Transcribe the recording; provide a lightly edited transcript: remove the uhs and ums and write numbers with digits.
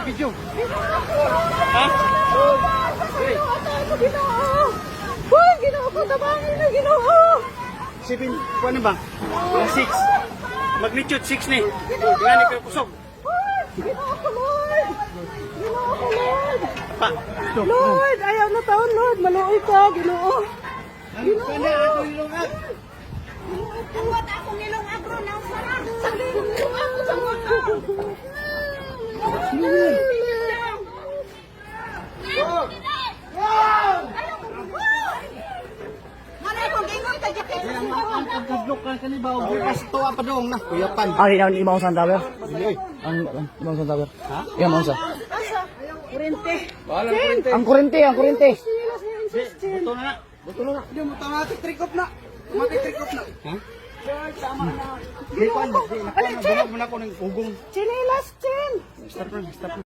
Video. Ha? Hoy, Ginoo ko, tabangin na Ginoo. 7, ano ba? 6. Magnitude 6 ni. Tingnan ni kusog. Ginoo ko, Lord. Ginoo ko, Lord. Pa. Lord, ayaw na taon, Lord. Maluoy ka, Ginoo. Kana ato ilungag. Tawad ako nilong agro ng sarap. Nilong ako sa mga. Manay ko gingon ka dyan. Ang kadlok kan kanibaw. Bukas tuwa pa dong na. Kuyapan. Di na imong sa tower. Dili. Ang imong sa tower. Ha? Iya mo sa. Asa? Kurente. Wala kurente. Ang kurente. Buto na. Di mo automatic trikop na. Ha? Tama na. Di ko ano. Di na ko na ko ng ugong. Chinilas, Chin. Stop na.